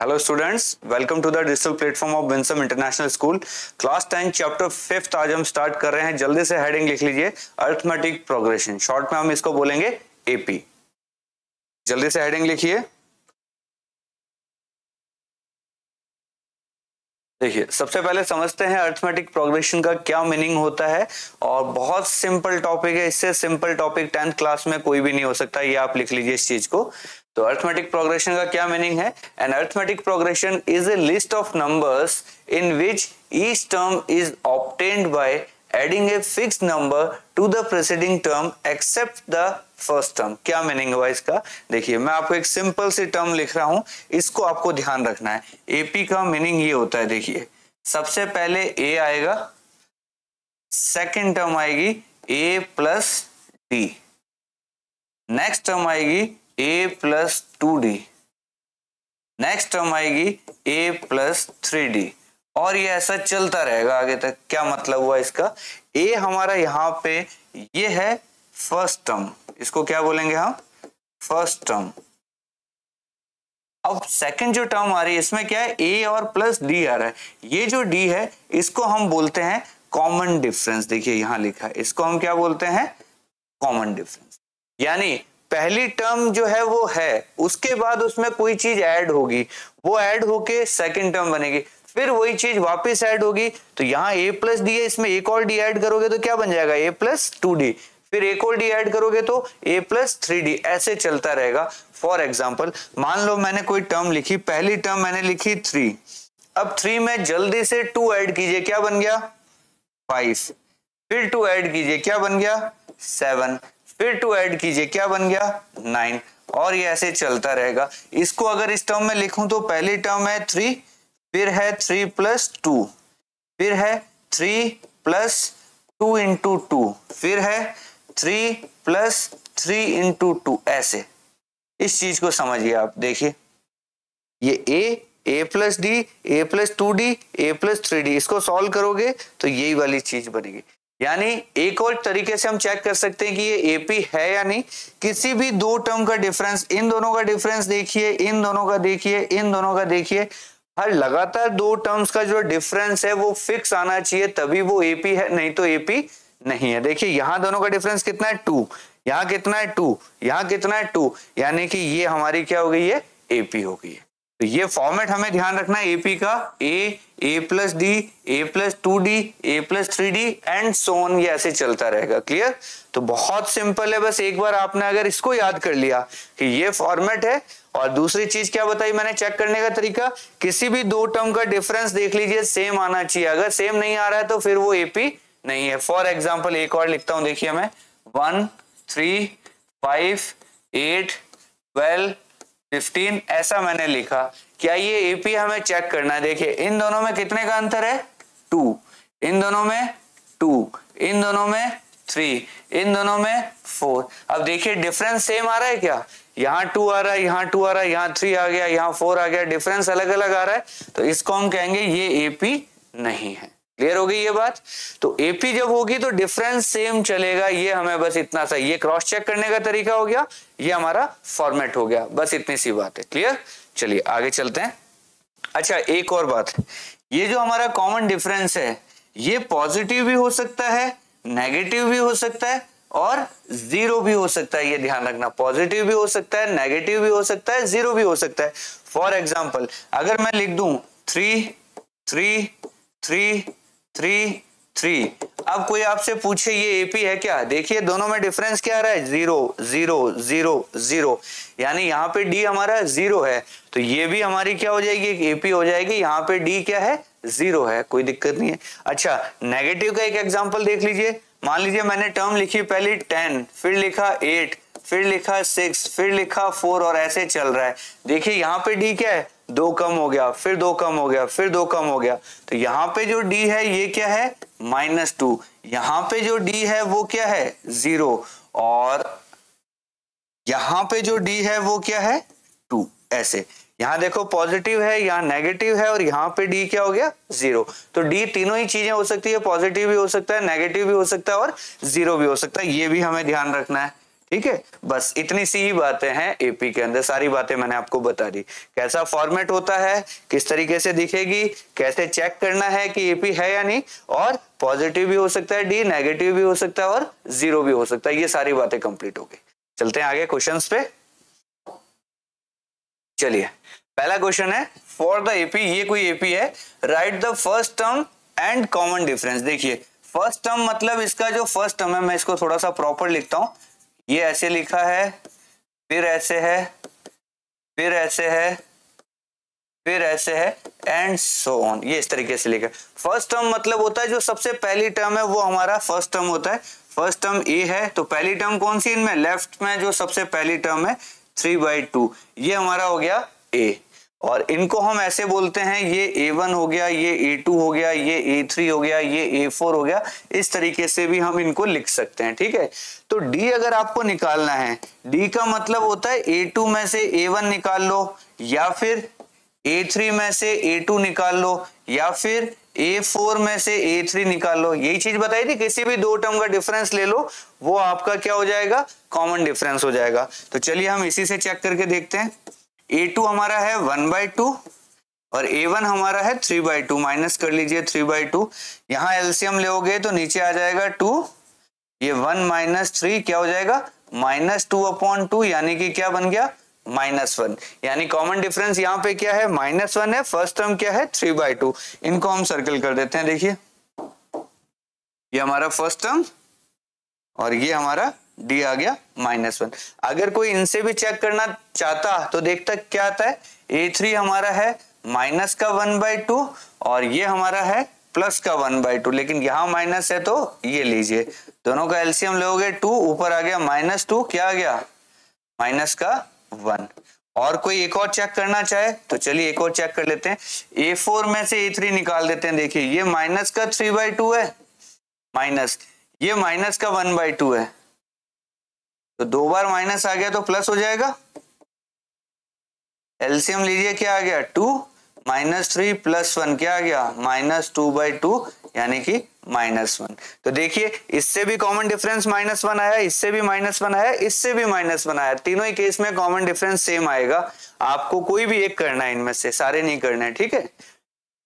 Hello students, welcome to the digital platform of Winsome International School. Class 10 chapter 5 आज हम start कर रहे हैं। जल्दी से हेडिंग लिख लीजिए, अरिथमेटिक प्रोग्रेशन। शॉर्ट में हम इसको बोलेंगे एपी। जल्दी से हेडिंग लिखिए। देखिए, सबसे पहले समझते हैं अरिथमेटिक प्रोग्रेशन का क्या मीनिंग होता है। और बहुत सिंपल टॉपिक है, इससे सिंपल टॉपिक 10th क्लास में कोई भी नहीं हो सकता। ये आप लिख लीजिए इस चीज को। तो अरिथमेटिक प्रोग्रेशन का क्या मीनिंग है? An arithmetic progression is a list of numbers in which each term is obtained by adding a fixed number to the preceding term except the first term. क्या मीनिंग हुआ इसका? देखिए, मैं आपको एक सिंपल सी टर्म लिख रहा हूं, इसको आपको ध्यान रखना है। एपी का मीनिंग ये होता है। देखिए, सबसे पहले ए आएगा, सेकंड टर्म आएगी ए प्लस डी, नेक्स्ट टर्म आएगी ए प्लस 2d, नेक्स्ट टर्म आएगी ए प्लस 3d, और ये ऐसा चलता रहेगा आगे तक। क्या मतलब हुआ इसका? ए हमारा यहाँ पे ये है फर्स्ट टर्म, इसको क्या बोलेंगे हम? First term. अब सेकंड जो टर्म आ रही है इसमें क्या है? ए और प्लस डी आ रहा है। ये जो डी है इसको हम बोलते हैं कॉमन डिफरेंस। देखिए यहां लिखा है, इसको हम क्या बोलते हैं? Common difference. यानी पहली टर्म जो है वो है, उसके बाद उसमें कोई चीज ऐड होगी, वो ऐड होके सेकंड टर्म बनेगी, फिर वही चीज वापस ऐड होगी। तो यहाँ a प्लस डी है, इसमें एक और डी ऐड करोगे तो क्या बन जाएगा? a प्लस 2d, फिर एक और डी ऐड करोगे तो a प्लस 3d, ऐसे चलता रहेगा। फॉर एग्जाम्पल, मान लो मैंने कोई टर्म लिखी, पहली टर्म मैंने लिखी 3, अब 3 में जल्दी से 2 ऐड कीजिए, क्या बन गया? 5, फिर 2 ऐड कीजिए, क्या बन गया? 7, फिर 2 ऐड कीजिए, क्या बन गया? 9, और ये ऐसे चलता रहेगा। इसको अगर इस टर्म में लिखूं तो पहली टर्म है 3, फिर है 3 प्लस 2, फिर है 3 प्लस 2 इंटू 2, फिर है 3 प्लस 3 इंटू 2, ऐसे। इस चीज को समझिए आप। देखिए, ये a plus D, a plus 2d, a plus 3d, इसको सॉल्व करोगे तो यही वाली चीज बनेगी। यानी एक और तरीके से हम चेक कर सकते हैं कि ये एपी है या नहीं। किसी भी दो टर्म का डिफरेंस, इन दोनों का डिफरेंस देखिए, इन दोनों का देखिए, इन दोनों का देखिए, हर लगातार दो टर्म्स का जो डिफरेंस है वो फिक्स आना चाहिए, तभी वो एपी है, नहीं तो एपी नहीं है। देखिए, यहाँ दोनों का डिफरेंस कितना है? 2, यहाँ कितना है? 2, यहाँ कितना है? 2, यानी कि ये हमारी क्या हो गई है? एपी हो गई है। तो ये फॉर्मेट हमें ध्यान रखना है एपी का। A plus d, a plus 2d, a plus 3d and so on, ये ऐसे चलता रहेगा। क्लियर? तो बहुत सिंपल है, बस एक बार आपने अगर इसको याद कर लिया कि ये फॉर्मेट है। और दूसरी चीज क्या बताई मैंने चेक करने का तरीका? किसी भी दो टर्म का डिफरेंस देख लीजिए, सेम आना चाहिए। अगर सेम नहीं आ रहा है तो फिर वो एपी नहीं है। फॉर एग्जाम्पल एक और लिखता हूं, देखिए मैं 1, 3, 5, 8, 12, 15, ऐसा मैंने लिखा। क्या ये एपी हमें चेक करना है? देखिए, इन दोनों में कितने का अंतर है? 2, इन दोनों में 2, इन दोनों में 3, इन दोनों में 4। अब देखिए डिफरेंस सेम आ रहा है क्या? यहाँ 2 आ रहा है, यहाँ 2 आ रहा है, यहाँ 3 आ गया, यहाँ 4 आ गया, डिफरेंस अलग अलग आ रहा है, तो इसको हम कहेंगे ये एपी नहीं है। क्लियर हो गई ये बात? तो एपी जब होगी तो डिफरेंस सेम चलेगा। ये हमें बस इतना सा, ये क्रॉस चेक करने का तरीका हो गया, ये हमारा फॉर्मेट हो गया, बस इतनी सी बात है। क्लियर? चलिए आगे चलते हैं। अच्छा, एक और बात, ये जो हमारा कॉमन डिफरेंस है ये पॉजिटिव भी हो सकता है, नेगेटिव भी हो सकता है और जीरो भी हो सकता है। ये ध्यान रखना, पॉजिटिव भी हो सकता है, नेगेटिव भी हो सकता है, जीरो भी हो सकता है। फॉर एग्जाम्पल, अगर मैं लिख दूं 3, 3, 3, 3, 3, अब कोई आपसे पूछे ये एपी है क्या? देखिए दोनों में डिफरेंस क्या आ रहा है? 0, 0, 0, 0, यानी यहाँ पे डी हमारा 0 है, तो ये भी हमारी क्या हो जाएगी? एपी हो जाएगी। यहाँ पे डी क्या है? 0 है, कोई दिक्कत नहीं है। अच्छा, नेगेटिव का एक एग्जांपल देख लीजिए। मान लीजिए मैंने टर्म लिखी पहले 10, फिर लिखा 8, फिर लिखा 6, फिर लिखा 4, और ऐसे चल रहा है। देखिए यहाँ पे डी क्या है? 2 कम हो गया, फिर 2 कम हो गया, फिर 2 कम हो गया, तो यहाँ पे जो डी है ये क्या है? -2। यहाँ पे जो डी है वो क्या है? 0, और यहाँ पे जो डी है वो क्या है? 2। ऐसे यहाँ देखो पॉजिटिव है, यहाँ नेगेटिव है, और यहाँ पे डी क्या हो गया? 0। तो डी तीनों ही चीजें हो सकती है, पॉजिटिव भी हो सकता है, नेगेटिव भी हो सकता है और जीरो भी हो सकता है। ये भी हमें ध्यान रखना है। ठीक है, बस इतनी सी ही बातें हैं एपी के अंदर, सारी बातें मैंने आपको बता दी। कैसा फॉर्मेट होता है, किस तरीके से दिखेगी, कैसे चेक करना है कि एपी है या नहीं, और पॉजिटिव भी हो सकता है डी, नेगेटिव भी हो सकता है और जीरो भी हो सकता है, ये सारी बातें कंप्लीट हो गई। चलते हैं आगे क्वेश्चंस पे। चलिए पहला क्वेश्चन है फॉर द एपी, ये कोई एपी है, right the first term and common difference. देखिए फर्स्ट टर्म मतलब इसका जो फर्स्ट टर्म है, मैं इसको थोड़ा सा प्रॉपर लिखता हूं, ये ऐसे लिखा है, फिर ऐसे है, फिर ऐसे है, फिर ऐसे है एंड सो ऑन, ये इस तरीके से लिखा है। फर्स्ट टर्म मतलब होता है जो सबसे पहली टर्म है वो हमारा फर्स्ट टर्म होता है। फर्स्ट टर्म ए है तो पहली टर्म कौन सी इनमें, लेफ्ट में जो सबसे पहली टर्म है 3/2, ये हमारा हो गया ए, और इनको हम ऐसे बोलते हैं, ये A1 हो गया, ये A2 हो गया, ये A3 हो गया, ये A4 हो गया, इस तरीके से भी हम इनको लिख सकते हैं। ठीक है, तो D अगर आपको निकालना है, D का मतलब होता है A2 में से A1 निकाल लो, या फिर A3 में से A2 निकाल लो, या फिर A4 में से A3 निकाल लो। यही चीज बताई थी, किसी भी दो टर्म का डिफरेंस ले लो, वो आपका क्या हो जाएगा, कॉमन डिफरेंस हो जाएगा। तो चलिए हम इसी से चेक करके देखते हैं। A2 हमारा है 1/2 और A1 हमारा है 3/2, माइनस कर लीजिए 3/2, यहां एलसीएम लोगे तो नीचे आ जाएगा 2, ये 1 माइनस 3 क्या हो जाएगा, -2/2, यानी कि क्या बन गया, -1, यानी कॉमन डिफरेंस यहाँ पे क्या है, -1 है, फर्स्ट टर्म क्या है 3/2, इनको हम सर्कल कर देते हैं। देखिए ये हमारा फर्स्ट टर्म और ये हमारा डी आ गया -1। अगर कोई इनसे भी चेक करना चाहता तो देखता क्या आता है, A3 हमारा है माइनस का 1/2 और ये हमारा है प्लस का 1/2, लेकिन यहाँ माइनस है तो ये लीजिए, दोनों का एलसीएम लोगे 2, ऊपर आ गया -2, क्या आ गया, माइनस का 1। और कोई एक और चेक करना चाहे तो चलिए एक और चेक कर लेते हैं। A4 में से A3 निकाल देते हैं। देखिए ये माइनस का 3/2 है, माइनस ये माइनस का 1/2 है, तो दो बार माइनस आ गया तो प्लस हो जाएगा। एलसीएम लीजिए, क्या आ गया 2 -3 + 1 क्या आ गया, -2/2, यानी कि -1। तो देखिए इससे भी कॉमन डिफरेंस -1 आया, इससे भी -1 आया, इससे भी -1 आया, तीनों ही केस में कॉमन डिफरेंस सेम आएगा। आपको कोई भी एक करना है इनमें से, सारे नहीं करने हैं। ठीक है,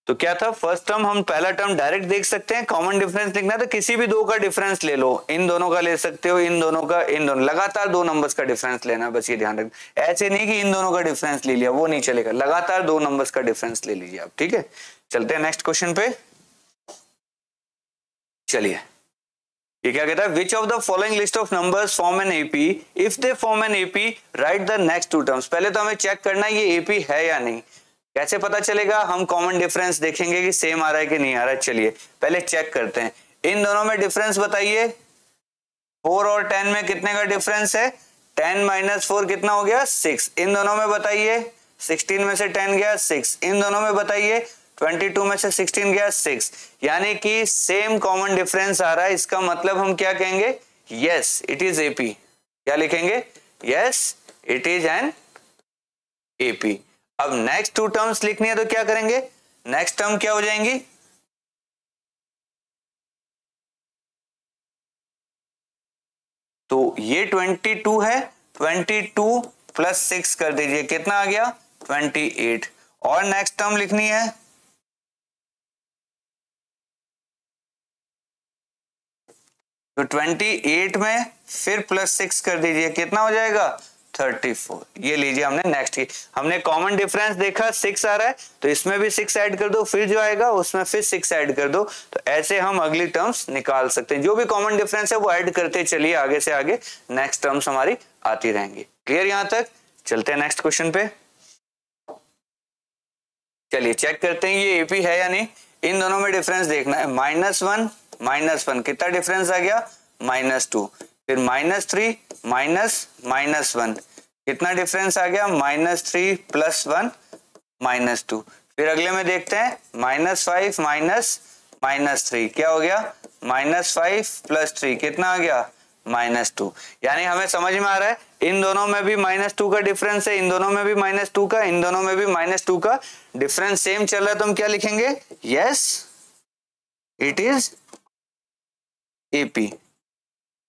तो क्या था, फर्स्ट टर्म हम पहला टर्म डायरेक्ट देख सकते हैं, कॉमन डिफरेंस लिखना है तो किसी भी दो का डिफरेंस ले लो, इन दोनों का ले सकते हो, इन दोनों का, इन दोनों, लगातार दो नंबर्स का डिफरेंस लेना, बस ये ध्यान रखना। ऐसे नहीं कि इन दोनों का डिफरेंस ले लिया, वो नहीं चलेगा, लगातार दो नंबर्स का डिफरेंस ले लीजिए आप। ठीक है, चलते हैं नेक्स्ट क्वेश्चन पे। चलिए ये क्या कहता है, which of the following list of numbers form an AP, if they form an AP write the next two terms. पहले तो हमें चेक करना है ये एपी है या नहीं। कैसे पता चलेगा, हम कॉमन डिफरेंस देखेंगे कि सेम आ रहा है कि नहीं आ रहा है। चलिए पहले चेक करते हैं, इन दोनों में डिफरेंस बताइए, 4 और 10 में कितने का डिफरेंस है, 10 - 4 कितना हो गया, 6। इन दोनों में बताइए, 16 में से 10 गया 6। इन दोनों में बताइए, 22 में से 16 गया 6, यानी कि सेम कॉमन डिफरेंस आ रहा है। इसका मतलब हम क्या कहेंगे, यस इट इज एपी। क्या लिखेंगे, yes it is an AP. अब नेक्स्ट टू टर्म्स लिखनी है तो क्या करेंगे, नेक्स्ट टर्म क्या हो जाएंगी, तो ये 22 है, 22 + 6 कर दीजिए, कितना आ गया 28। और नेक्स्ट टर्म लिखनी है, तो 28 में फिर +6 कर दीजिए, कितना हो जाएगा 34। ये लीजिए हमने नेक्स्ट की, हमने कॉमन डिफरेंस देखा 6 आ रहा है तो इसमें भी 6 ऐड कर दो, फिर जो आएगा उसमें फिर 6 ऐड कर दो, तो ऐसे हम अगली टर्म्स निकाल सकते हैं। जो भी कॉमन डिफरेंस है वो ऐड करते चलिए, आगे से आगे नेक्स्ट टर्म्स हमारी आती रहेंगी। क्लियर यहां तक, चलते हैं नेक्स्ट क्वेश्चन पे। चलिए चेक करते हैं ये एपी है या नहीं। इन दोनों में डिफरेंस देखना है, -1 -1 कितना डिफरेंस आ गया, -2, फिर -3 -1 कितना डिफरेंस आ गया, -3 + 1 -2। फिर अगले में देखते हैं, -5 -3 क्या हो गया, -5 + 3 कितना आ गया, -2। यानी हमें समझ में आ रहा है इन दोनों में भी -2 का डिफरेंस है, इन दोनों में भी -2 का, इन दोनों में भी -2 का डिफरेंस सेम चल रहा है, तो हम क्या लिखेंगे, यस इट इज एपी।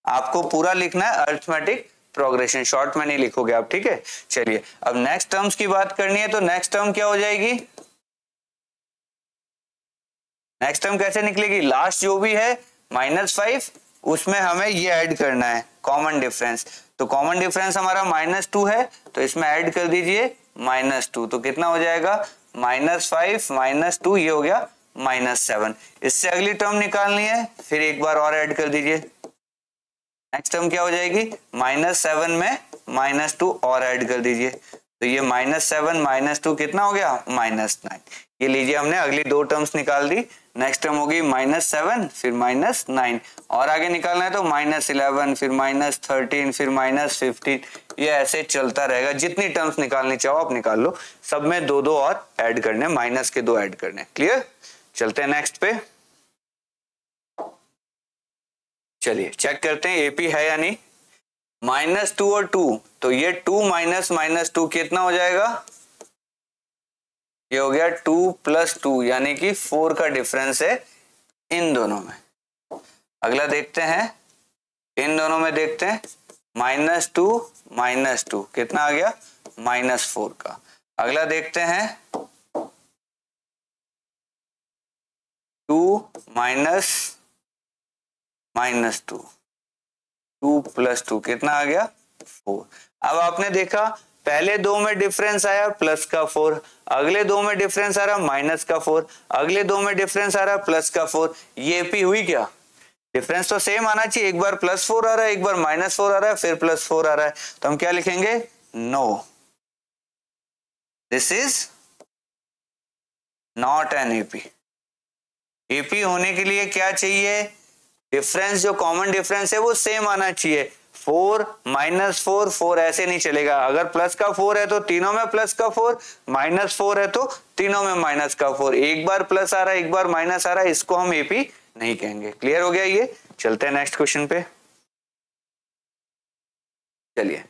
आपको पूरा लिखना है अरिथमेटिक प्रोग्रेशन, शॉर्ट में नहीं लिखोगे आप, ठीक है। चलिए अब नेक्स्ट टर्म्स की बात करनी है, तो नेक्स्ट टर्म क्या हो जाएगी, नेक्स्ट टर्म कैसे निकलेगी, लास्ट जो भी है -5 उसमें हमें ये ऐड करना है कॉमन डिफरेंस। तो कॉमन डिफरेंस हमारा -2 है, तो इसमें ऐड कर दीजिए -2, तो कितना हो जाएगा -5 -2, ये हो गया -7। इससे अगली टर्म निकालनी है, फिर एक बार और ऐड कर दीजिए। नेक्स्ट टर्म क्या हो जाएगी, -7 में -2 और ऐड कर दीजिए, तो ये -7 -2 कितना हो गया -9। ये लीजिए हमने अगली दो टर्म्स निकाल दी। नेक्स्ट टर्म होगी -7 फिर -9, और आगे निकालना है तो -11 फिर -13 फिर -15, ये ऐसे चलता रहेगा। जितनी टर्म्स निकालनी चाहो आप निकाल लो, सब में दो दो और ऐड करने, माइनस के 2 ऐड करने। क्लियर, चलते हैं नेक्स्ट पे। चलिए चेक करते हैं एपी है या नहीं। -2 और 2, तो ये 2 -2 कितना हो जाएगा, ये हो गया 2 + 2, यानी कि 4 का डिफरेंस है इन दोनों में। अगला देखते हैं, इन दोनों में देखते हैं, -2 -2 कितना आ गया -4 का। अगला देखते हैं 2 -2, 2 + 2 कितना आ गया 4। अब आपने देखा पहले दो में डिफरेंस आया प्लस का 4, अगले दो में डिफरेंस आ रहा माइनस का 4, अगले दो में डिफरेंस आ रहा प्लस का 4। ये एपी हुई क्या, डिफरेंस तो सेम आना चाहिए, एक बार +4 आ रहा है, एक बार -4 आ रहा है, फिर +4 आ रहा है, तो हम क्या लिखेंगे, no, this is not an AP. AP होने के लिए क्या चाहिए, डिफरेंस जो कॉमन डिफरेंस है वो सेम आना चाहिए। 4 -4 4 ऐसे नहीं चलेगा, अगर प्लस का 4 है तो तीनों में प्लस का 4, -4 है तो तीनों में माइनस का 4। एक बार प्लस आ रहा है एक बार माइनस आ रहा है, इसको हम एपी नहीं कहेंगे। क्लियर हो गया ये, चलते हैं नेक्स्ट क्वेश्चन पे। चलिए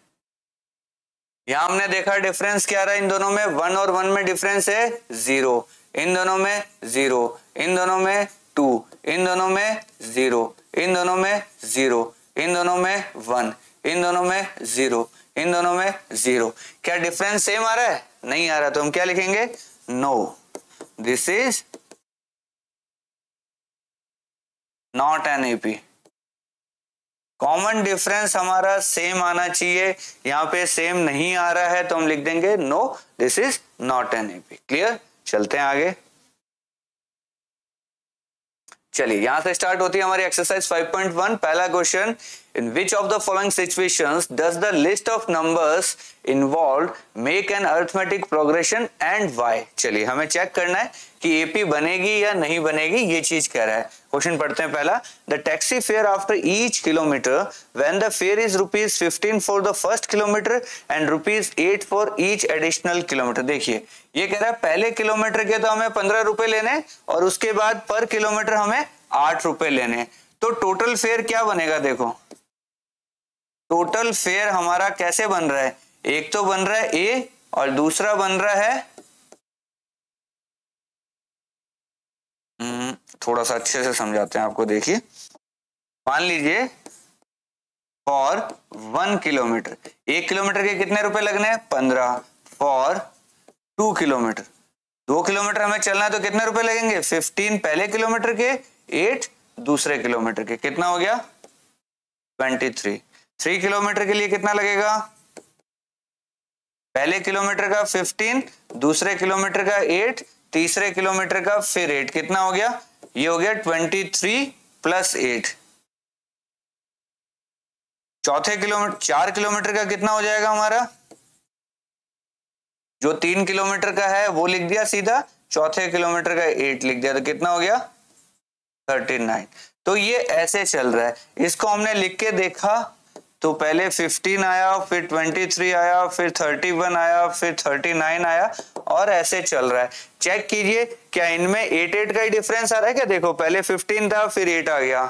यहां हमने देखा डिफरेंस क्या रहा इन दोनों में, 1 और 1 में डिफरेंस है 0, इन दोनों में 0, इन दोनों में 2, इन दोनों में 0, इन दोनों में 0, इन दोनों में 1, इन दोनों में 0, इन दोनों में 0। क्या डिफरेंस सेम आ रहा है, नहीं आ रहा, तो हम क्या लिखेंगे, no, this is not an AP. Common difference हमारा सेम आना चाहिए, यहाँ पे सेम नहीं आ रहा है तो हम लिख देंगे no, this is not an AP. Clear, चलते हैं आगे। चलिए यहां से स्टार्ट होती है हमारी एक्सरसाइज 5.1। पहला question, in which of the following situations does the list of numbers involved make an arithmetic progression and why. चलिए हमें चेक करना है कि एपी बनेगी या नहीं बनेगी, ये चीज कह रहा है। क्वेश्चन पढ़ते हैं पहला, the taxi fare after each kilometre when the fair is ₹15 for the first kilometre and ₹8 for each additional kilometre. देखिए ये कह रहा है पहले किलोमीटर के तो हमें 15 रुपए लेने और उसके बाद पर किलोमीटर हमें 8 रुपए लेने, तो टोटल फेयर क्या बनेगा। देखो टोटल फेयर हमारा कैसे बन रहा है, एक तो बन रहा है ए और दूसरा बन रहा है, थोड़ा सा अच्छे से समझाते हैं आपको। देखिए मान लीजिए फॉर 1 किलोमीटर, 1 किलोमीटर के कितने रुपए लगने हैं 15, फॉर 2 किलोमीटर, 2 किलोमीटर हमें चलना है तो कितने रुपए लगेंगे 15 पहले किलोमीटर के, 8 दूसरे किलोमीटर के, कितना हो गया 23। 3 किलोमीटर के लिए कितना लगेगा, पहले किलोमीटर का 15, दूसरे किलोमीटर का 8, तीसरे किलोमीटर का फिर 8, कितना हो गया, ये हो गया 23 + 8। चौथे किलोमीटर 4 किलोमीटर का कितना हो जाएगा हमारा, जो 3 किलोमीटर का है वो लिख दिया सीधा, चौथे किलोमीटर का 8 लिख दिया, तो कितना हो गया 39। तो ये ऐसे चल रहा है, इसको हमने लिख के देखा तो पहले 15 आया, फिर 23 आया, फिर 31 आया, फिर 39 आया, और ऐसे चल रहा है। चेक कीजिए क्या इनमें 8 का ही डिफरेंस आ रहा है क्या। देखो पहले 15 था, फिर 8 आ गया,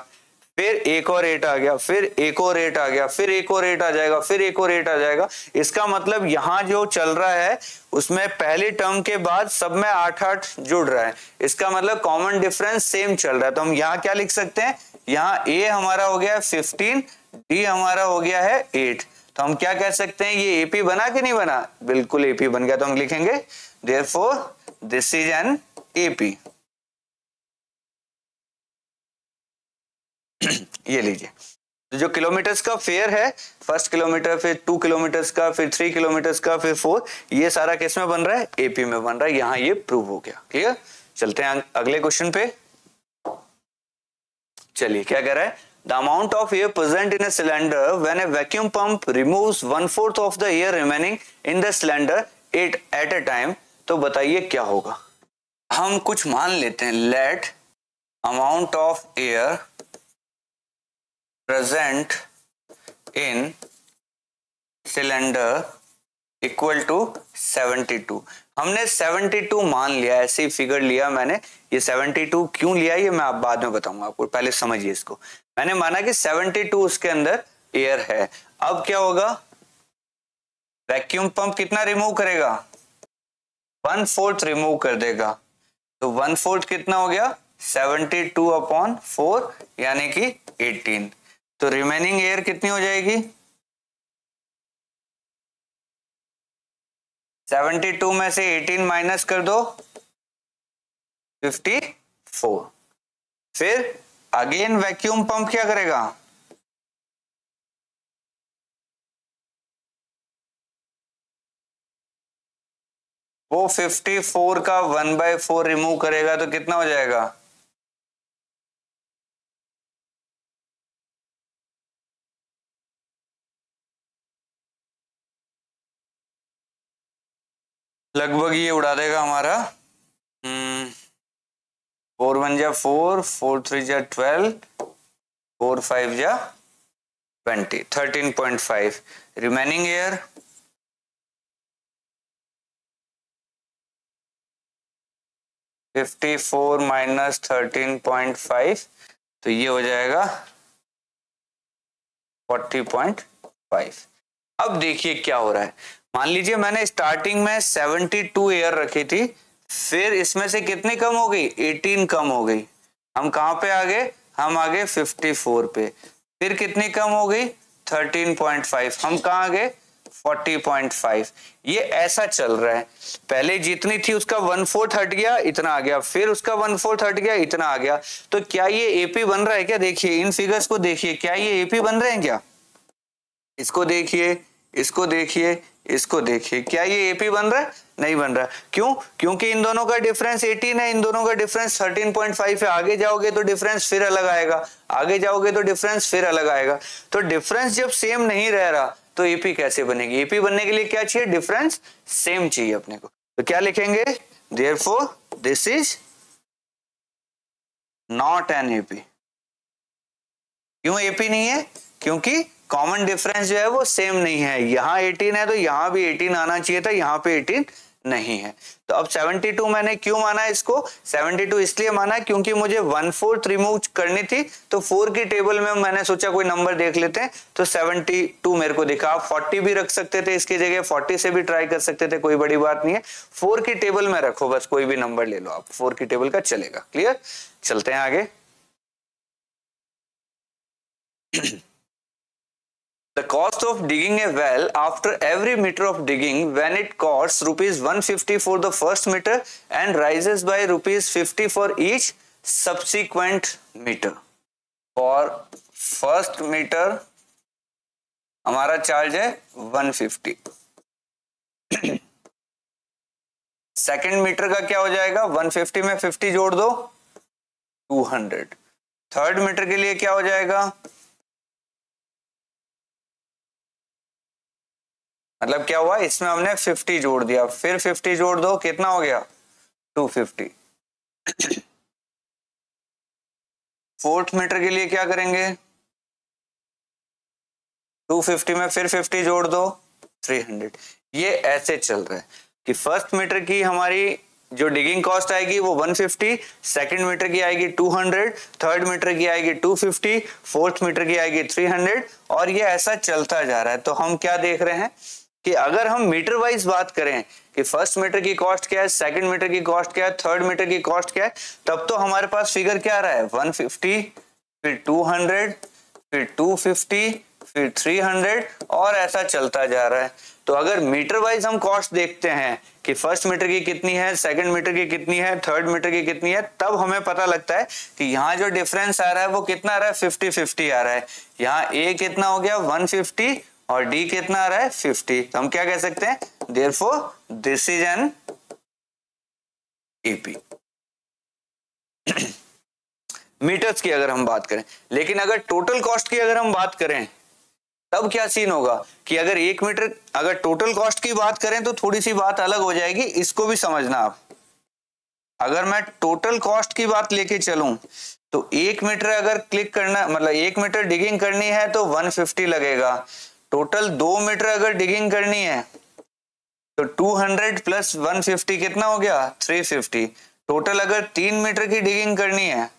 फिर एक और 8 आ गया, फिर एक और 8 आ गया, फिर एक और 8 आ जाएगा, फिर एक और 8 आ जाएगा। इसका मतलब यहाँ जो चल रहा है उसमें पहली टर्म के बाद सब में 8-8 जुड़ रहा है, इसका मतलब कॉमन डिफरेंस सेम चल रहा है। तो हम यहाँ क्या लिख सकते हैं, यहाँ ए हमारा हो गया 15, डी हमारा हो गया है 8, तो हम क्या कह सकते हैं, ये एपी बना कि नहीं बना, बिल्कुल एपी बन गया। तो हम लिखेंगे therefore this is an AP. ये लीजिए, तो जो किलोमीटर्स का फेयर है, फर्स्ट किलोमीटर, फिर 2 किलोमीटर्स का, फिर 3 किलोमीटर्स का, फिर 4, ये सारा किस में बन रहा है, एपी में बन रहा है। यहां ये प्रूव हो गया। क्लियर। चलते हैं अगले क्वेश्चन पे। चलिए क्या कह रहा है, the amount of air present in a cylinder when a vacuum pump removes 1/4 of the air remaining in the cylinder at a time. तो बताइए क्या होगा। हम कुछ मान लेते हैं, let amount of air present in cylinder equal to 72। हमने 72 मान लिया, ऐसे ही फिगर लिया मैंने। ये 72 क्यों लिया ये मैं आप बाद में बताऊंगा आपको, पहले समझिए इसको। मैंने माना कि 72 उसके अंदर एयर है। अब क्या होगा, वैक्यूम पंप कितना रिमूव करेगा, 1/4 रिमूव कर देगा। तो 1/4 कितना हो गया, 72/4 यानी कि 18। तो रिमेनिंग एयर कितनी हो जाएगी, 72 में से 18 माइनस कर दो, 54। फिर अगेन वैक्यूम पंप क्या करेगा, वो 54 का 1/4 रिमूव करेगा। तो कितना हो जाएगा, लगभग ये उड़ा देगा हमारा 4 1 जा 4, 4 3 जा 12, 4 5 जा 20, 13.5। रिमेनिंग एयर 54 माइनस 13.5, तो ये हो जाएगा 40.5। अब देखिए क्या हो रहा है, मान लीजिए मैंने स्टार्टिंग में 72 एयर रखी थी, फिर इसमें से कितनी कम हो गई, 18 कम हो गई। हम कहां पे आ गए, हम आ गए 54 पे। फिर कितनी कम हो गई, 13.5। हम कहां गए, 40.5। ये ऐसा चल रहा है, पहले जितनी थी उसका 1/4 हट गया, इतना आ गया, फिर उसका 1/4 हट गया, इतना आ गया। तो क्या ये एपी बन रहा है क्या, देखिए इन फिगर्स को देखिए, क्या ये एपी बन रहे हैं क्या, इसको देखिए, इसको देखिए, इसको देखिए, क्या ये एपी बन रहा है, नहीं बन रहा। क्यों, क्योंकि इन दोनों का डिफरेंस 18 है, इन दोनों का डिफरेंस 13.5 है। आगे जाओगे तो डिफरेंस फिर अलग आएगा, आगे जाओगे तो डिफरेंस फिर अलग आएगा। तो डिफरेंस जब सेम नहीं रह रहा तो एपी कैसे बनेगी, एपी बनने के लिए क्या चाहिए, डिफरेंस सेम चाहिए अपने को। तो क्या लिखेंगे, therefore this is not an AP. क्यों एपी नहीं है, क्योंकि कॉमन डिफरेंस जो है वो सेम नहीं है। यहाँ 18 है तो यहाँ भी 18 आना चाहिए था, यहाँ पे 18 नहीं है। तो अब 72 मैंने क्यों माना इसको, 72 इसलिए माना क्योंकि मुझे 1/4 रिमूव करनी थी। तो 4 की टेबल में मैंने सोचा कोई नंबर देख लेते हैं, तो 72 मेरे को दिखा। आप 40 भी रख सकते थे इसकी जगह, 40 से भी ट्राई कर सकते थे, कोई बड़ी बात नहीं है। 4 की टेबल में रखो, बस कोई भी नंबर ले लो आप, 4 की टेबल का चलेगा। क्लियर। चलते हैं आगे। The cost of digging a well after every meter of digging, when it costs ₹150 for the first meter and rises by ₹50 for each subsequent meter. For first meter हमारा charge है 150, second metre का क्या हो जाएगा, 150 में 50 जोड़ दो 200। Third metre के लिए क्या हो जाएगा, मतलब क्या हुआ, इसमें हमने 50 जोड़ दिया, फिर 50 जोड़ दो, कितना हो गया 250। फोर्थ मीटर के लिए क्या करेंगे, 250 में फिर 50 जोड़ दो 300। ये ऐसे चल रहा है कि फर्स्ट मीटर की हमारी जो डिगिंग कॉस्ट आएगी वो 150, सेकंड मीटर की आएगी 200, थर्ड मीटर की आएगी 250, फोर्थ मीटर की आएगी 300, और ये ऐसा चलता जा रहा है। तो हम क्या देख रहे हैं कि अगर हम मीटर वाइज बात करें कि फर्स्ट मीटर की कॉस्ट क्या है, सेकंड मीटर की कॉस्ट क्या है, थर्ड मीटर की कॉस्ट क्या है, तब तो हमारे पास फिगर क्या आ रहा है, 150, फिर 200, फिर 250, फिर 300 और ऐसा चलता जा रहा है। तो अगर मीटर वाइज हम कॉस्ट देखते हैं कि फर्स्ट मीटर की कितनी है, सेकंड मीटर की कितनी है, थर्ड मीटर की कितनी है, तब हमें पता लगता है कि यहाँ जो डिफरेंस आ रहा है वो कितना आ रहा है, 50-50 आ रहा है। यहाँ ए कितना हो गया 150 और डी कितना आ रहा है 50। तो हम क्या कह सकते हैं, therefore this is an AP. Metres की अगर हम बात करें, लेकिन अगर टोटल कॉस्ट की अगर हम बात करें तब क्या सीन होगा कि अगर 1 मीटर, अगर टोटल कॉस्ट की बात करें तो थोड़ी सी बात अलग हो जाएगी, इसको भी समझना आप। अगर मैं टोटल कॉस्ट की बात लेके चलूं तो 1 मीटर अगर क्लिक करना, मतलब 1 मीटर डिगिंग करनी है तो 150 लगेगा। टोटल 2 मीटर अगर डिगिंग करनी है तो 200 प्लस 150 कितना हो गया 350। टोटल अगर 3 मीटर की डिगिंग करनी है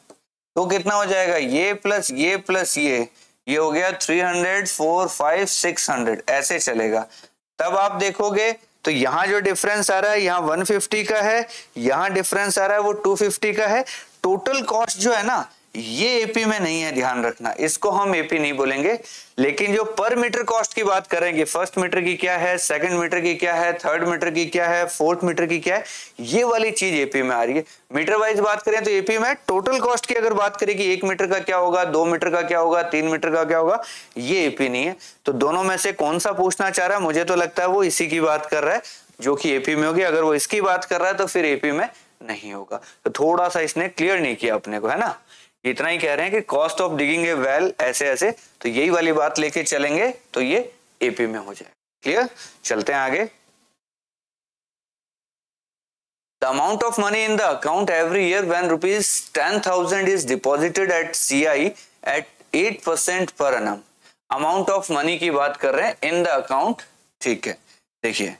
तो कितना हो जाएगा, ये प्लस ये प्लस ये हो गया 300, 4, 5, 600 ऐसे चलेगा। तब आप देखोगे तो यहाँ जो डिफरेंस आ रहा है यहाँ 150 का है, यहाँ डिफरेंस आ रहा है वो 250 का है। टोटल कॉस्ट जो है ना ये एपी में नहीं है, ध्यान रखना, इसको हम एपी नहीं बोलेंगे। लेकिन जो पर मीटर कॉस्ट की बात करेंगे, फर्स्ट मीटर की क्या है, सेकंड मीटर की क्या है, थर्ड मीटर की क्या है, फोर्थ मीटर की क्या है, ये वाली चीज एपी में आ रही है। मीटर वाइज बात करें तो एपी में टोटल कॉस्ट की अगर बात करें कि 1 मीटर का क्या होगा, 2 मीटर का क्या होगा, 3 मीटर का क्या होगा, ये एपी नहीं है। तो दोनों में से कौन सा पूछना चाह रहा है, मुझे तो लगता है वो इसी की बात कर रहा है जो कि एपी में होगी। अगर वो इसकी बात कर रहा है तो फिर एपी में नहीं होगा। तो थोड़ा सा इसने क्लियर नहीं किया अपने को, है ना। इतना ही कह रहे हैं कि cost of digging A well ऐसे ऐसे, तो यही वाली बात लेके चलेंगे तो ये एपी में हो जाए। क्लियर, चलते हैं आगे। The amount of money in the account every year when rupees 10,000 is deposited at CI at 8% per annum. Amount of money की बात कर रहे हैं इन द अकाउंट, ठीक है। देखिए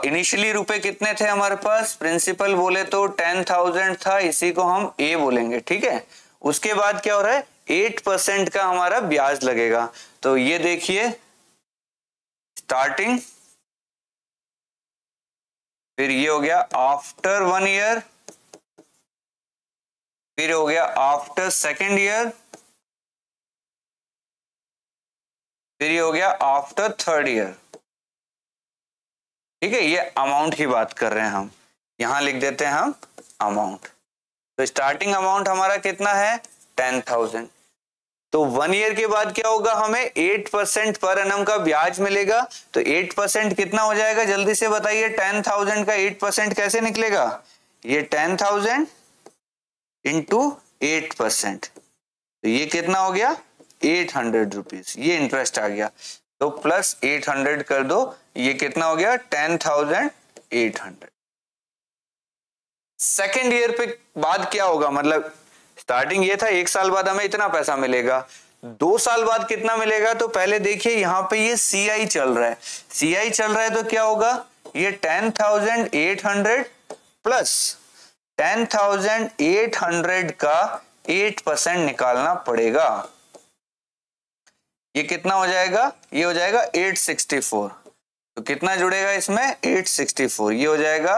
इनिशियली रुपए कितने थे हमारे पास, प्रिंसिपल बोले तो 10,000 था, इसी को हम ए बोलेंगे, ठीक है। उसके बाद क्या हो रहा है 8% का हमारा ब्याज लगेगा। तो ये देखिए स्टार्टिंग, फिर ये हो गया आफ्टर 1 ईयर, फिर हो गया आफ्टर सेकेंड ईयर, फिर ये हो गया आफ्टर थर्ड ईयर, ठीक है। ये अमाउंट की बात कर रहे हैं हम, यहां लिख देते हैं हम अमाउंट। तो स्टार्टिंग अमाउंट हमारा कितना है 10,000। तो 1 ईयर के बाद क्या होगा, हमें 8% पर एनम का ब्याज मिलेगा। तो 8% कितना हो जाएगा, जल्दी से बताइए। 10,000 का 8% कैसे निकलेगा, ये 10,000 इंटू 8%, तो ये कितना हो गया 800 रुपीज, ये इंटरेस्ट आ गया। तो प्लस 800 कर दो, ये कितना हो गया 10,800। सेकेंड ईयर पे बाद क्या होगा, मतलब स्टार्टिंग ये था 1 साल बाद हमें इतना पैसा मिलेगा, 2 साल बाद कितना मिलेगा। तो पहले देखिए यहाँ पे ये CI चल रहा है, CI चल रहा है तो क्या होगा, ये 10,800 प्लस 10,800 का 8% निकालना पड़ेगा। ये कितना हो जाएगा, ये हो जाएगा 864। तो कितना जुड़ेगा इसमें 864, ये हो जाएगा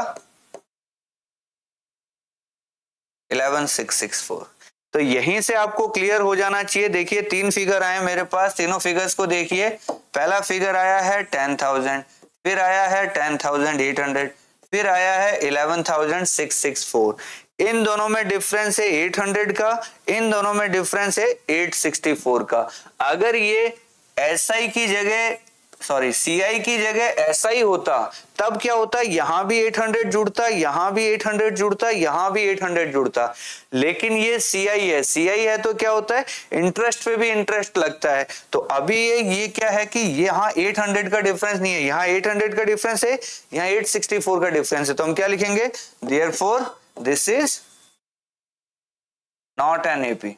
11,664। तो यहीं से आपको क्लियर हो जाना चाहिए। देखिए 3 फिगर आए मेरे पास, तीनों फिगर्स को देखिए। पहला फिगर आया है 10,000, फिर आया है 10,800, फिर आया है 11,664। इन दोनों में डिफरेंस है 800 का, इन दोनों में डिफरेंस है 864 का। अगर ये SI की जगह, सॉरी CI की जगह SI होता तब क्या होता, यहां भी 800 जुड़ता, यहां भी 800 जुड़ता, यहां भी 800 जुड़ता। लेकिन ये CI है, CI है तो क्या होता है, इंटरेस्ट पे भी इंटरेस्ट लगता है। तो अभी ये क्या है कि यहाँ 800 का डिफरेंस नहीं है, यहाँ 800 का डिफरेंस है, यहाँ 864 का डिफरेंस है। तो हम क्या लिखेंगे, therefore this is not an AP.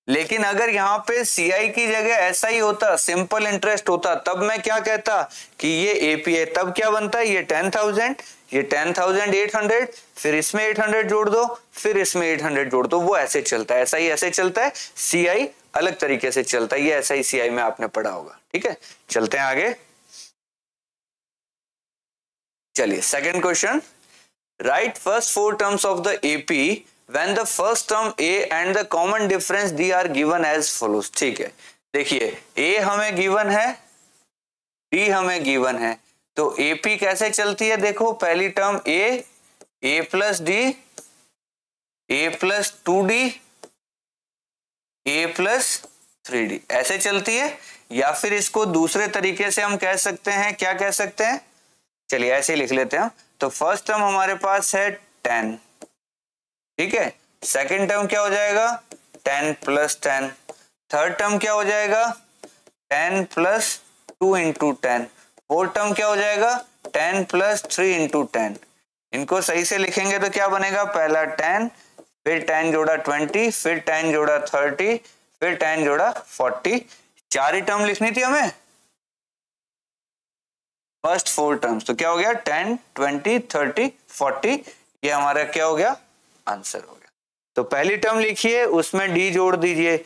लेकिन अगर यहाँ पे CI की जगह SI होता, सिंपल इंटरेस्ट होता, तब मैं क्या कहता कि ये एपी है। तब क्या बनता है, ये 10,000, ये 10,800, फिर इसमें 800 जोड़ दो, फिर इसमें 800 जोड़ दो, वो ऐसे चलता है। SI ऐसे चलता है, CI अलग तरीके से चलता है। ये SI CI में आपने पढ़ा होगा, ठीक है। चलते हैं आगे, चलिए second question. Right first 4 terms of the AP when the first term a and the common difference d are given as follows. ठीक है, देखिए ए हमें गिवन है, डी हमें गिवन है, तो एपी कैसे चलती है, देखो पहली term A plus d, a plus 2d, a plus 3d, ऐसे चलती है। या फिर इसको दूसरे तरीके से हम कह सकते हैं, क्या कह सकते हैं, चलिए ऐसे ही लिख लेते हैं। तो फर्स्ट टर्म हमारे पास है 10, ठीक है, सेकंड टर्म क्या हो जाएगा 10 प्लस 10, थर्ड टर्म क्या हो जाएगा 10 प्लस 2 इंटू 10, फोर्थ टर्म क्या हो जाएगा 10 प्लस 3 इंटू 10। इनको सही से लिखेंगे तो क्या बनेगा, पहला 10, फिर 10 जोड़ा 20, फिर 10 जोड़ा 30, फिर 10 जोड़ा 40, 4 ही टर्म लिखनी थी हमें, फर्स्ट 4 टर्म्स। तो क्या हो गया 10, 20, 30, 40, ये हमारा क्या हो गया, आंसर हो गया। तो पहली टर्म लिखिए, उसमें डी जोड़ दीजिए,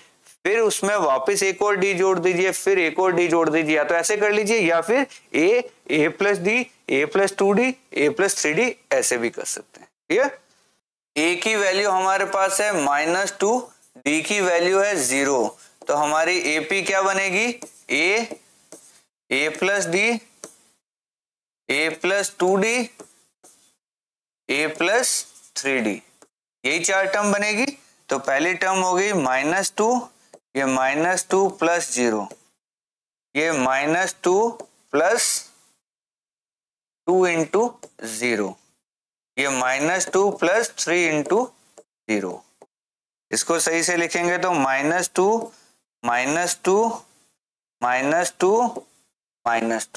फिर उसमें वापस एक और डी जोड़ दीजिए, फिर एक और डी जोड़ दीजिए, या तो ऐसे कर लीजिए, या फिर ए plus d, a plus 2d, a plus 3d, ऐसे भी कर सकते हैं। ठीक है, ए की वैल्यू हमारे पास है -2, डी की वैल्यू है 0, तो हमारी एपी क्या बनेगी, ए plus d, a plus 2d, a plus 3d, यही 4 टर्म बनेगी। तो पहली टर्म होगी -2, ये -2 प्लस 0, ये -2 प्लस 2 इंटू 0, ये -2 प्लस 3 इंटू 0। इसको सही से लिखेंगे तो -2 -2,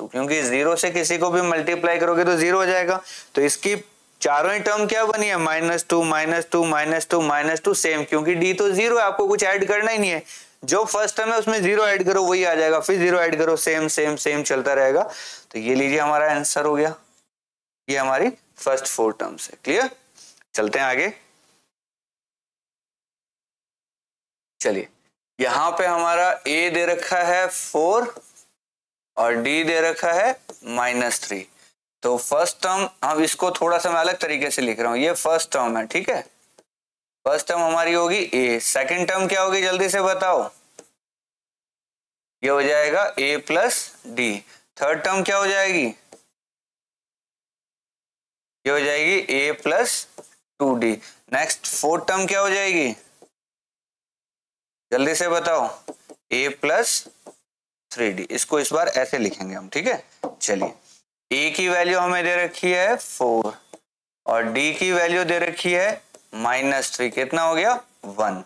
क्योंकि 0 से किसी को भी मल्टीप्लाई करोगे तो 0 हो जाएगा। तो इसकी चारों ही टर्म क्या बनी है, -2 -2 -2 -2, सेम, क्योंकि डी तो 0 है, आपको कुछ ऐड करना ही नहीं है, जो फर्स्ट टर्म है उसमें 0 ऐड करो वही आ जाएगा, फिर 0 ऐड करो, सेम सेम सेम चलता रहेगा। तो ये लीजिए हमारा आंसर हो गया, ये हमारी फर्स्ट 4 टर्म्स है। क्लियर, चलते हैं आगे। चलिए, यहां पे हमारा ए दे रखा है 4 और डी दे रखा है -3। तो फर्स्ट टर्म, हम इसको थोड़ा सा मैं अलग तरीके से लिख रहा हूं, ये फर्स्ट टर्म है, ठीक है, फर्स्ट टर्म हमारी होगी ए, सेकेंड टर्म क्या होगी जल्दी से बताओ, ये हो जाएगा a plus d, third term क्या हो जाएगी, ये हो जाएगी a plus 2d, next fourth term क्या हो जाएगी, जल्दी से बताओ, a प्लस 3d। इसको इस बार ऐसे लिखेंगे हम, ठीक है। चलिए, a की वैल्यू हमें दे रखी है 4 और d की वैल्यू दे रखी है -3, कितना हो गया 1।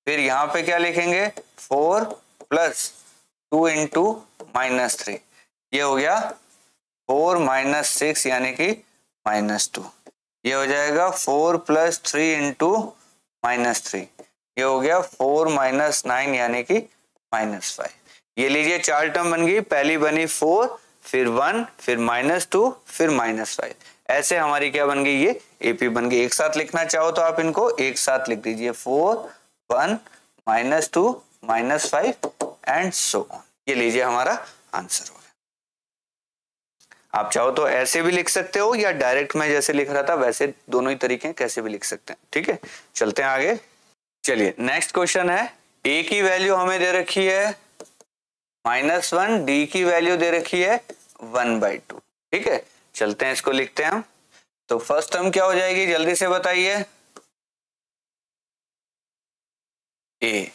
फिर यहाँ पे क्या लिखेंगे 4 प्लस 2 इंटू -3, ये हो गया 4 - 6 यानी कि -2, ये हो जाएगा 4 प्लस 3 इंटू -3, ये हो गया 4 - 9 यानी कि -5। ये लीजिए 4 टर्म बन गई, पहली बनी 4, फिर 1, फिर -2, फिर -5, ऐसे हमारी क्या बन गई, ये एपी बन गई। एक साथ लिखना चाहो तो आप इनको एक साथ लिख दीजिए, 4, 1, -2, -5 एंड सो ऑन। ये लीजिए हमारा आंसर हो गया। आप चाहो तो ऐसे भी लिख सकते हो, या डायरेक्ट मैं जैसे लिख रहा था वैसे, दोनों ही तरीके कैसे भी लिख सकते हैं। ठीक है, चलते हैं आगे। चलिए, नेक्स्ट क्वेश्चन है, a की वैल्यू हमें दे रखी है -1, d की वैल्यू दे रखी है 1/2। ठीक है, चलते हैं इसको लिखते हैं हम। तो फर्स्ट टर्म क्या हो जाएगी जल्दी से बताइए, a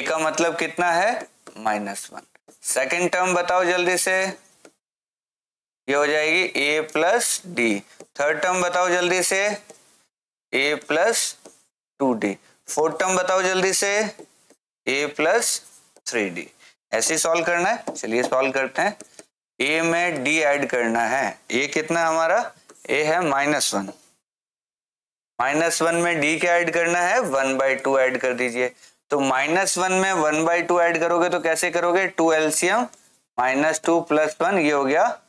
का मतलब कितना है -1। सेकेंड टर्म बताओ जल्दी से, ये हो जाएगी a plus d. Third term बताओ जल्दी से, a plus 2d। Fourth term बताओ जल्दी से, a प्लस 3d। ऐसे सॉल्व करना है। चलिए सॉल्व करते हैं। a में d ऐड करना है, a कितना हमारा, a है -1, -1 में d क्या ऐड करना है 1/2 ऐड कर दीजिए। तो -1 में 1/2 ऐड करोगे तो कैसे करोगे, 2 एलसीएम -2 + 1, ये हो गया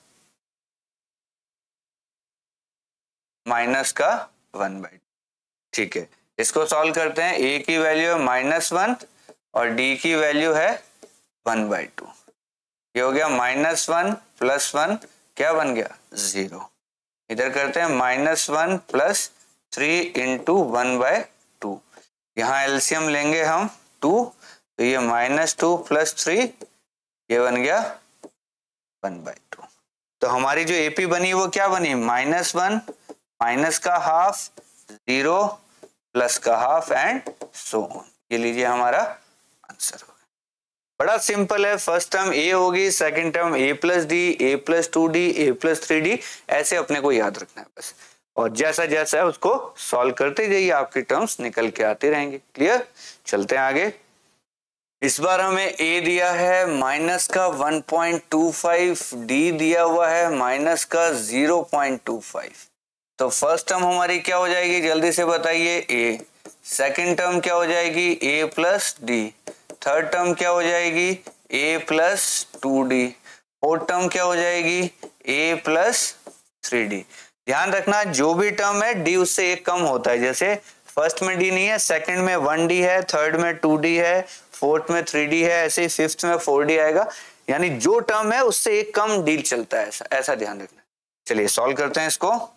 -1/2। ठीक है, इसको सॉल्व करते हैं। a की वैल्यू है -1 और d की वैल्यू है 1/2, ये हो गया -1 + 1, क्या बन गया 0। इधर करते हैं -1 + 3 × 1/2, यहाँ एलसीएम लेंगे हम 2, तो ये -2 + 3 ये बन गया 1/2। तो हमारी जो एपी बनी वो क्या बनी, -1 माइनस का हाफ 0 प्लस का हाफ एंड सो ऑन। ये लीजिए हमारा आंसर हो गया। बड़ा सिंपल है, फर्स्ट टर्म ए होगी, second term a + d, a + 2d, a + 3d, ऐसे अपने को याद रखना है बस, और जैसा जैसा है उसको सॉल्व करते जाइए, आपकी टर्म्स निकल के आते रहेंगे। क्लियर, चलते हैं आगे। इस बार हमें a दिया है माइनस का 1.25, d दिया हुआ है माइनस का 0.25। तो फर्स्ट टर्म हमारी क्या हो जाएगी, जल्दी से बताइए, a। सेकंड टर्म क्या हो जाएगी, a + d। थर्ड टर्म क्या हो जाएगी, a + 2d। फोर्थ टर्म क्या हो जाएगी, a + 3d। ध्यान रखना जो भी टर्म है d उससे एक कम होता है, जैसे फर्स्ट में d नहीं है, सेकंड में 1d है, थर्ड में 2d है, फोर्थ में 3d है, ऐसे ही फिफ्थ में 4d आएगा, यानी जो टर्म है उससे एक कम डील चलता है, ऐसा ध्यान रखना। चलिए सॉल्व करते हैं इसको।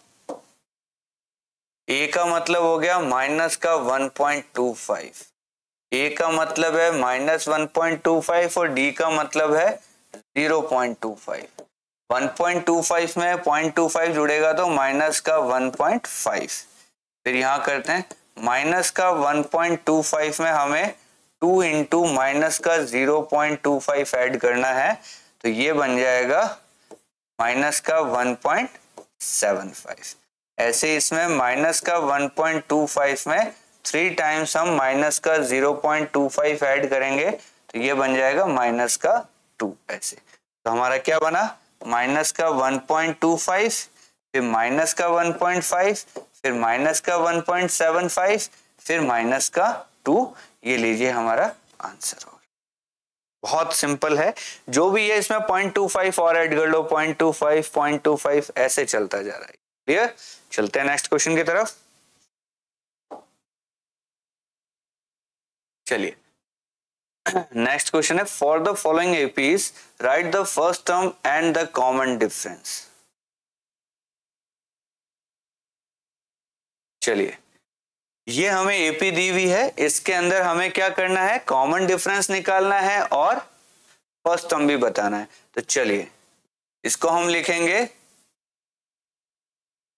a का मतलब हो गया माइनस का 1.25, a का मतलब है -1.25 और d का मतलब है 0.25। 1.25 में 0.25 जुड़ेगा तो माइनस का 1.5। फिर यहाँ करते हैं माइनस का 1.25 में हमें 2 × माइनस का 0.25 ऐड करना है, तो ये बन जाएगा माइनस का 1.75। ऐसे इसमें माइनस का 1.25 में 3 टाइम्स हम माइनस का 0.25 ऐड करेंगे, तो ये बन जाएगा माइनस का 2। ऐसे तो हमारा क्या बना, माइनस का 1.25, फिर माइनस का 1.5, फिर माइनस का 1.75, फिर माइनस का 2। ये लीजिए हमारा आंसर हो गया। बहुत सिंपल है, जो भी है इसमें 0.25 और ऐड कर लो, 0.25 0.25 ऐसे चलता जा रहा है। क्लियर, चलते हैं नेक्स्ट क्वेश्चन की तरफ। चलिए नेक्स्ट क्वेश्चन है, for the following APs right the first term and the common difference. चलिए ये हमें एपी दी हुई है, इसके अंदर हमें क्या करना है, कॉमन डिफरेंस निकालना है और फर्स्ट टर्म भी बताना है। तो चलिए इसको हम लिखेंगे,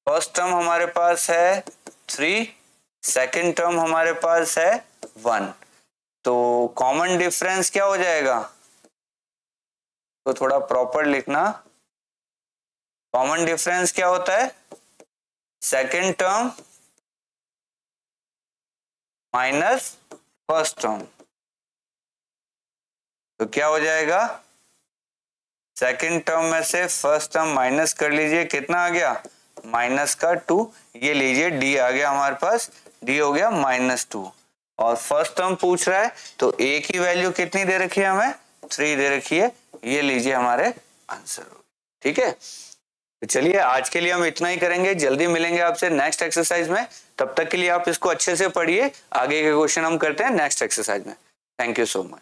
फर्स्ट टर्म हमारे पास है 3, सेकंड टर्म हमारे पास है 1, तो कॉमन डिफरेंस क्या हो जाएगा, तो थोड़ा प्रॉपर लिखना। कॉमन डिफरेंस क्या होता है, second term minus first term, तो क्या हो जाएगा, सेकंड टर्म में से फर्स्ट टर्म माइनस कर लीजिए, कितना आ गया, माइनस का 2। ये लीजिए डी आ गया हमारे पास, डी हो गया -2, और फर्स्ट टर्म पूछ रहा है तो ए की वैल्यू कितनी दे रखी है, हमें 3 दे रखी है। ये लीजिए हमारे आंसर हो, ठीक है। तो चलिए आज के लिए हम इतना ही करेंगे, जल्दी मिलेंगे आपसे नेक्स्ट एक्सरसाइज में। तब तक के लिए आप इसको अच्छे से पढ़िए, आगे के क्वेश्चन हम करते हैं नेक्स्ट एक्सरसाइज में। Thank you so much.